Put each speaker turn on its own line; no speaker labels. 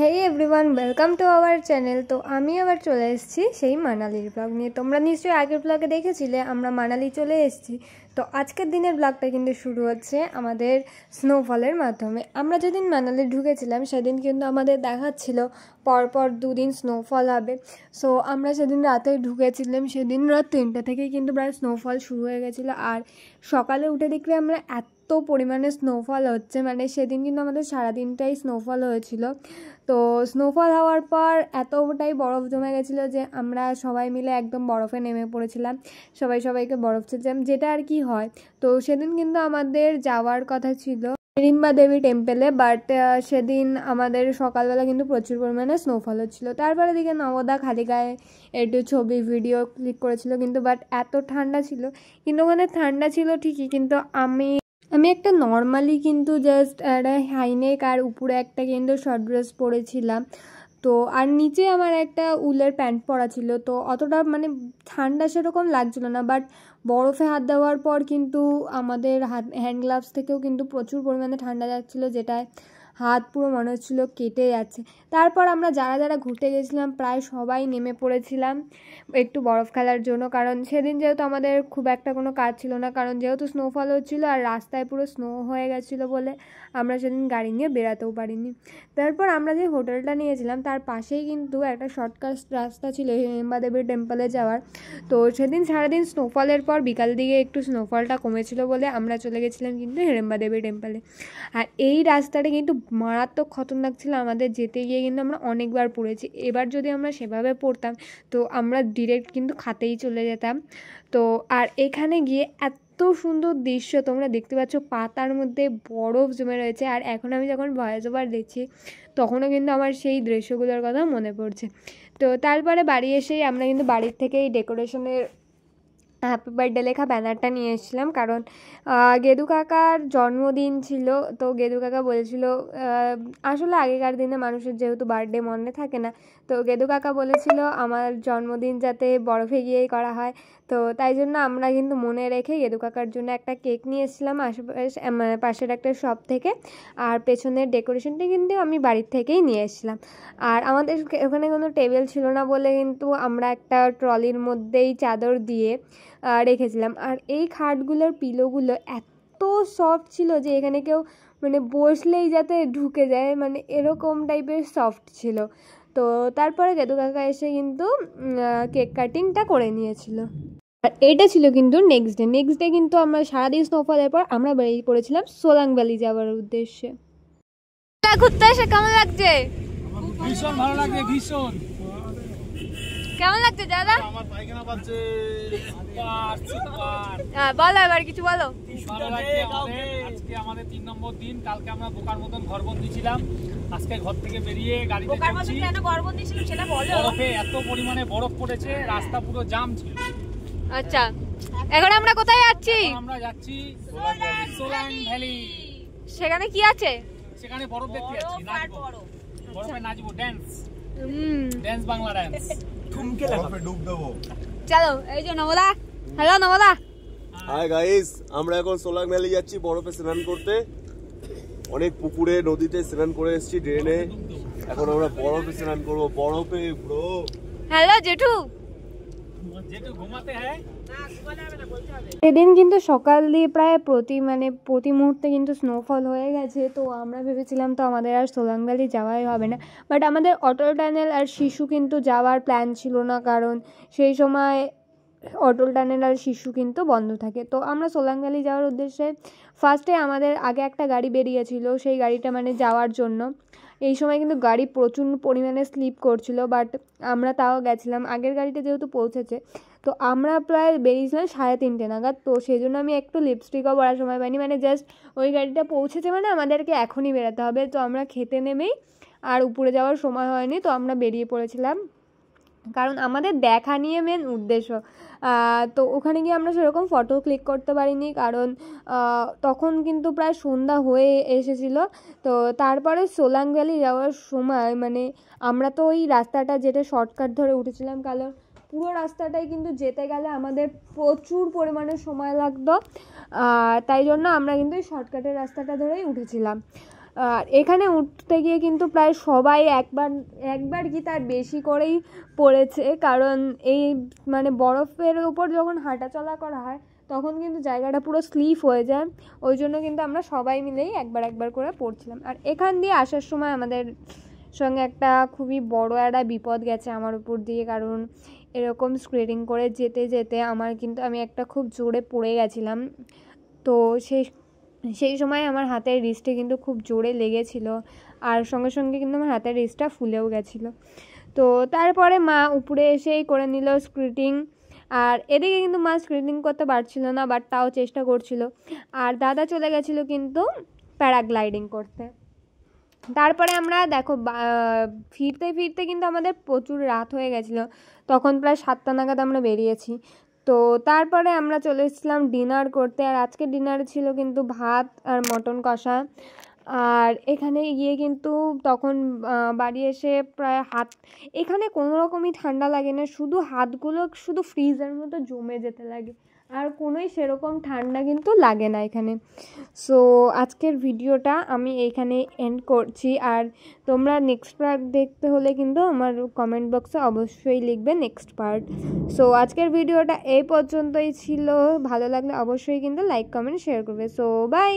Hey everyone, welcome to our channel. তো আমি আবার চলে এসেছি সেই মানালির ব্লগ নিয়ে। তোমরা নিশ্চয়ই আগের ব্লগে দেখেছিলে আমরা মানালি চলে এসেছি। তো আজকের দিনের ব্লগটা কিন্তু শুরু হচ্ছে আমাদের স্নোফলের মাধ্যমে। আমরা যেদিন মানালি ঢুকেছিলাম সেদিন কিন্তু আমাদের দেখাচ্ছিল পরপর 2 দিন স্নোফল হবে। সো আমরা সেদিন রাতে ঢুকেছিলাম, সেদিন রাত 3টা থেকেই কিন্তু প্রায় স্নোফল শুরু হয়ে গেছিলো। আর সকালে উঠে দেখলে আমরা এত পরিমাণে স্নোফল হচ্ছে, মানে সেদিন কিন্তু আমাদের সারাদিনটাই স্নোফল হয়েছিল। তো স্নোফল হওয়ার পর এতটাই বরফ জমে গেছিলো যে আমরা সবাই মিলে একদম বরফে নেমে পড়েছিলাম, সবাইকে বরফ ছিলাম, যেটা আর কি হয়। তো সেদিন কিন্তু আমাদের যাওয়ার কথা ছিল হিড়িম্বা দেবী টেম্পেলে, বাট সেদিন আমাদের সকালবেলা কিন্তু প্রচুর পরিমাণে স্নোফল হচ্ছিলো। তারপরে দিকে নবদা খালি গায়ে একটু ছবি ভিডিও ক্লিক করেছিল, কিন্তু বাট এত ঠান্ডা ছিল, কিন্তু ওখানে ঠান্ডা ছিল ঠিকই, কিন্তু আমি একটা নর্মালি কিন্তু জাস্ট একটা হাইনেক আর উপরে একটা কিন্তু শর্ট ড্রেস পরেছিলাম। তো আর নিচে আমার একটা উলের প্যান্ট পরা ছিল, তো অতটা মানে ঠান্ডা সেরকম লাগছিল না। বাট বরফে হাত দেওয়ার পর কিন্তু আমাদের হ্যান্ড গ্লাভস থেকেও কিন্তু প্রচুর পরিমাণে ঠান্ডা যাচ্ছিলো, যেটায় হাত পুরো মনে হচ্ছিলো কেটে যাচ্ছে। তারপর আমরা যারা ঘুরতে গেছিলাম প্রায় সবাই নেমে পড়েছিলাম একটু বরফ খেলার জন্য, কারণ সেদিন যেহেতু আমাদের খুব একটা কোনো কাজ ছিল না, কারণ যেহেতু স্নোফল হচ্ছিলো আর রাস্তায় পুরো স্নো হয়ে গেছিলো বলে আমরা সেদিন গাড়ি নিয়ে বেরাতেও পারিনি। তারপর আমরা যে হোটেলটা নিয়েছিলাম তার পাশেই কিন্তু একটা শর্টকাট রাস্তা ছিল হিড়িম্বা দেবীর টেম্পলে যাওয়ার। তো সেদিন সারাদিন স্নোফলের পর বিকাল দিকে একটু স্নোফলটা কমেছিল বলে আমরা চলে গেছিলাম কিন্তু হিড়িম্বা দেবী টেম্পলে। আর এই রাস্তাটা কিন্তু মারাত্মক খতরনাক ছিল, আমাদের যেতে গিয়ে কিন্তু আমরা অনেকবার পড়েছি। এবার যদি আমরা সেভাবে পড়তাম তো আমরা ডিরেক্ট কিন্তু খাতেই চলে যেতাম। তো আর এখানে গিয়ে এত সুন্দর দৃশ্য তোমরা দেখতে পাচ্ছ, পাতার মধ্যে বরফ জমে রয়েছে। আর এখন আমি যখন ভয়েস ওভার দেখছি তখনও কিন্তু আমার সেই দৃশ্যগুলোর কথা মনে পড়ছে। তো তারপরে বাড়ি এসেই আমরা কিন্তু বাড়ির থেকে এই ডেকোরেশনের হ্যাপি বার্থডে লেখা ব্যানারটা নিয়ে এসেছিলাম, কারণ গেদু কাকার জন্মদিন ছিল। তো গেদু কাকা বলেছিল, আসলে আগেকার দিনে মানুষের যেহেতু বার্থডে মনে থাকে না, তো গেদু কাকা বলেছিল আমার জন্মদিন যাতে বরফে গিয়েই করা হয়। তো তাই জন্য আমরা কিন্তু মনে রেখে গেদু কাকার জন্য একটা কেক নিয়ে এসেছিলাম আশেপাশে পাশের একটা শপ থেকে। আর পেছনের ডেকোরেশনটা কিন্তু আমি বাড়ির থেকেই নিয়ে এসেছিলাম। আর আমাদের ওখানে কোনো টেবিল ছিল না বলে কিন্তু আমরা একটা ট্রলির মধ্যেই চাদর দিয়ে রেখেছিলাম। আর এই খাটগুলোর পিলোগুলো এত সফট ছিল যে এখানে কেউ মানে বসলেই যাতে ঢুকে যায়, মানে এরকম টাইপের সফট ছিল। তো তারপরে গেদু কাকা এসে কিন্তু কেক কাটিংটা করে নিয়েছিল। আর এইটা ছিল কিন্তু নেক্সট ডে কিন্তু আমরা সারাদিন স্নোফলের পর আমরা বেরিয়ে পড়েছিলাম সোলাং ভ্যালি যাওয়ার উদ্দেশ্যে। ঘুরতে এসে কেমন লাগছে?
ভীষণ ভালো লাগছে, ভীষণ।
কেমন লাগছে দাদা?
আমার পায়খানা পাচ্ছে।
বলো এবার কিছু বলো।
আজকে আমাদের 3 নম্বর দিন। কালকে আমরা বোকার মতন ঘরবন্দি ছিলাম, আজকে ঘর থেকে বেরিয়ে গাড়িতে যাচ্ছি।
কেন ঘরবন্দি ছিলাম সেটা বলো।
বরফে এত পরিমাণে বরফ পড়েছে, রাস্তা পুরো জাম ছিল।
আচ্ছা, এখন আমরা কোথায় যাচ্ছি?
আমরা যাচ্ছি সোলাং ভ্যালি।
সেখানে কি আছে?
সেখানে বরফ দেখতে যাচ্ছি, নাচবো বরফে, নাচবো, ড্যান্স বাংলা ড্যান্স, ঠুমকে বরফে ডুব দেবো।
চলো, এই যে নবদা। হ্যালো নবদা।
হাই গাইস, আমরা এখন সোলাং ভ্যালি যাচ্ছি বরফে স্নান করতে। অনেক পুকুরে নদীতে স্নান করে এসেছি ড্রেনে, এখন আমরা বরফে স্নান করবো, বরফে ব্রো।
হ্যালো জেঠু।
ঘুমাতে হ্যাঁ।
সেদিন কিন্তু সকাল দিয়ে প্রায় প্রতি মুহূর্তে কিন্তু স্নোফল হয়ে গেছে। তো আমরা ভেবেছিলাম তো আমাদের আর সোলাং ভ্যালি যাওয়াই হবে না, বাট আমাদের অটল টানেল আর শিশু কিন্তু যাওয়ার প্ল্যান ছিল না, কারণ সেই সময় অটল টানেল আর শিশু কিন্তু বন্ধ থাকে। তো আমরা সোলাং ভ্যালি যাওয়ার উদ্দেশ্যে ফার্স্টে আমাদের আগে একটা গাড়ি বেরিয়েছিল, সেই গাড়িটা মানে যাওয়ার জন্য। এই সময় কিন্তু গাড়ি প্রচুর পরিমাণে স্লিপ করছিল, বাট আমরা তাও গেছিলাম। আগের গাড়িটা যেহেতু পৌঁছেছে, তো আমরা প্রায় বেরিয়েছিলাম 3:30 নাগাদ। তো সেই জন্য আমি একটু লিপস্টিকও পরার সময় পাইনি, মানে জাস্ট ওই গাড়িটা পৌঁছেছে মানে আমাদেরকে এখনই বেরোতে হবে। তো আমরা খেতে নেমেই আর উপরে যাওয়ার সময় হয়নি, তো আমরা বেরিয়ে পড়েছিলাম, কারণ আমাদের দেখা নিয়ে মেন উদ্দেশ্য। তো ওখানে গিয়ে আমরা সেরকম ফটো ক্লিক করতে পারিনি, কারণ তখন কিন্তু প্রায় সন্ধ্যা হয়ে এসেছিলো। তো তারপরে সোলাং ভ্যালি যাওয়ার সময় মানে আমরা তো ওই রাস্তাটা যেটা শর্টকাট ধরে উঠেছিলাম, কারণ পুরো রাস্তাটাই কিন্তু যেতে গেলে আমাদের প্রচুর পরিমাণে সময় লাগতো, তাই জন্য আমরা কিন্তু এই শর্টকাটের রাস্তাটা ধরেই উঠেছিলাম। আর এখানে উঠতে গিয়ে কিন্তু প্রায় সবাই একবার কি তার বেশি করেই পড়েছে, কারণ এই মানে বরফের উপর যখন হাঁটাচলা করা হয় তখন কিন্তু জায়গাটা পুরো স্লিপ হয়ে যায়, ওই জন্য কিন্তু আমরা সবাই মিলেই একবার করে পড়ছিলাম। আর এখান দিয়ে আসার সময় আমাদের সঙ্গে একটা খুবই বড় একটা বিপদ গেছে আমার উপর দিয়ে, কারণ এরকম স্কেটিং করে যেতে যেতে আমি একটা খুব জোরে পড়ে গেছিলাম। তো সেই সময় আমার হাতের রিস্টে কিন্তু খুব জোরে লেগেছিল, আর সঙ্গে সঙ্গে কিন্তু আমার হাতের রিস্টটা ফুলেও গেছিলো। তো তারপরে মা উপরে এসেই করে নিল স্কেটিং, আর এদিকে কিন্তু মা স্কেটিং করতে পারছিল না, বাট তাও চেষ্টা করছিল। আর দাদা চলে গেছিলো কিন্তু প্যারাগ্লাইডিং করতে। তারপরে আমরা দেখো ফিরতে ফিরতে কিন্তু আমাদের প্রচুর রাত হয়ে গেছিলো, তখন প্রায় 7টা নাগাদ আমরা বেরিয়েছি। তো তারপরে আমরা চলে এসেছিলাম ডিনার করতে, আর আজকে ডিনারে ছিল কিন্তু ভাত আর মটন কষা। আর এখানে গিয়ে কিন্তু তখন বাড়ি এসে প্রায় এখানে কোনো রকমই ঠান্ডা লাগে না, শুধু হাতগুলো শুধু ফ্রিজের মতো জমে যেতে লাগে, আর কোনোই সেরকম ঠান্ডা কিন্তু লাগে না এখানে। সো আজকের ভিডিওটা আমি এইখানে এন্ড করছি, আর তোমরা নেক্সট পার্ট দেখতে হলে কিন্তু আমার কমেন্ট বক্সে অবশ্যই লিখবে নেক্সট পার্ট। সো আজকের ভিডিওটা এই পর্যন্তই ছিল, ভালো লাগলে অবশ্যই কিন্তু লাইক কমেন্ট শেয়ার করবে। So by.